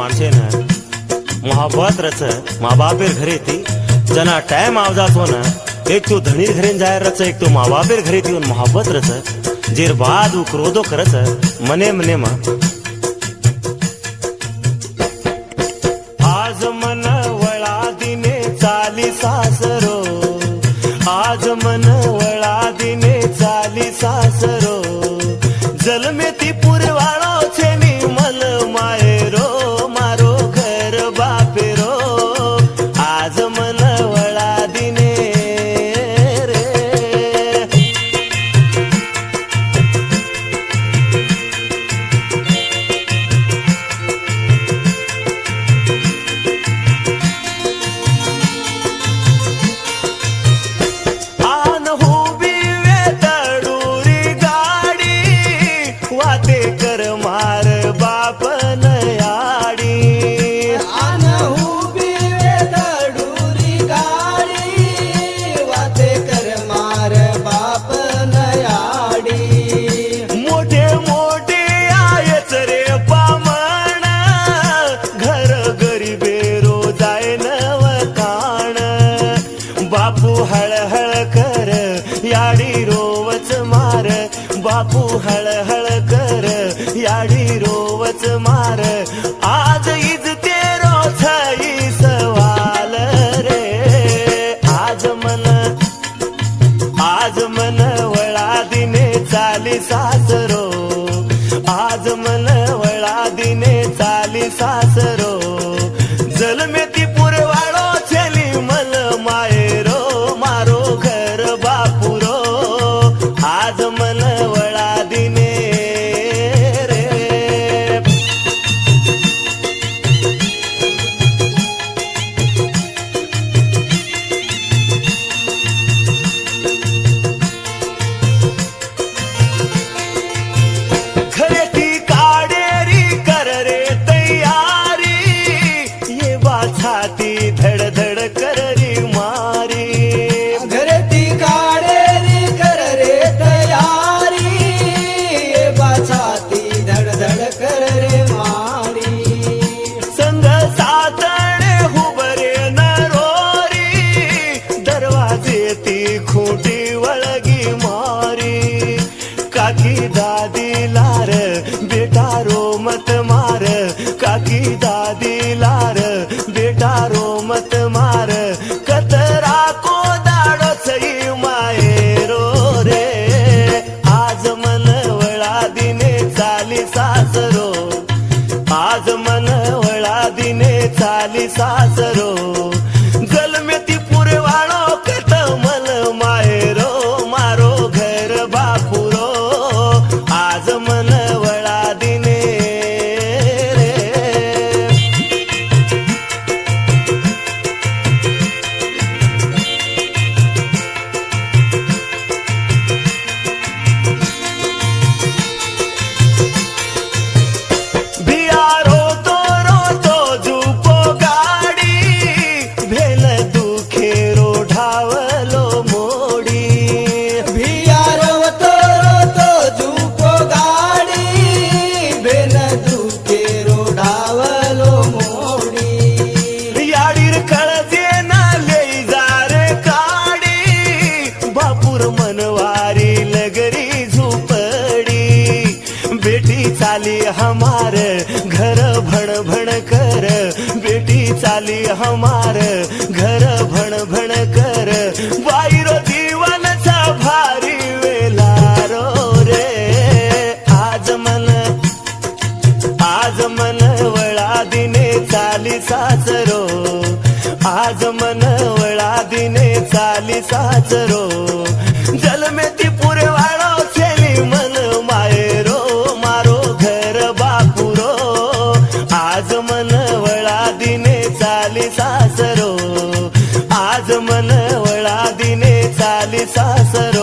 माणसे न मोहब्बत रच माँ बापेर घरे थी जना टाइम आव जातो न एक तो धनीर घरे जाय रच एक तो माँ बापेर घरे थी उन मोहब्बत रच जेर बाद उ क्रोधो करच मने मने मा आज मन वळा दिने चाली सासरो आज मन वळा दिने चाली सासरो जलमे ती पुरवाळो छेनी मल मायरो मारो घर बापेरो आज मन वळा दिने रे आन हुबी वेतडूरी गाडी वाते कर मार बापन याडी आन हुबी वेतडूरी गाडी वाते कर मार बापन याडी मोठे मोठे आयच रे पामण घर गरीबेरो जाय नवकाण बापू हळहळ कर याडी रोवच मार बापू हळहळ कर याडी रोवच मार आज इज तेरो छई सवाल रे आज मन वळा दिने चाली सासरो आज मन वळा दिने चाली सासरो जलमे ती पुरवाळो छेली मल मायरो मारो घर बापुरो आज मन वळा दिने रे खरे ती काडेरी कर रे तयारी ये बाछाती धडधड कर री मारी घरे ती काढेरी कर रे तयारी बाछाती धडधड कर रे मारी संग सातणे हुबरे नरोरी दरवाजे ती खूंटी वळगी मारी काकी दादी लार बेटा रो मत मार काकी दादी लार बेटा रो मत मार कतरा को दाडो सई मायरो रे आज मन वळा दिने चाली सासरो आज मन वळा दिने चाली सासरो जलमे ती पुरवाळो कत मल मायरो मारो घर बापुरो आज मन वळा दिने रे बियारो तो जुपो गाडी भेल दुखेरो ढावलो मोडी भियारवतो रोतो झुपो गाडी बेन दुखे रोढावलो मोडी याडीर कळजे ना लेई जारे काडी बापूर मनवारी लगरी झुपडी बेटी चाली हमार घर भण भण कर बेटी चाली हमार घर भण भण कर वाईरो जीवनचा भारी वेलारो रे आज मन वळा दिने चाली सासरो आज मन वळा दिने चाली सासरो जलमे ती पुरवाळो छेली मन मायरो मारो घर बापुरो आज मन वळा दिने चाली सासरो आज मन वळा दिने चाली सासरो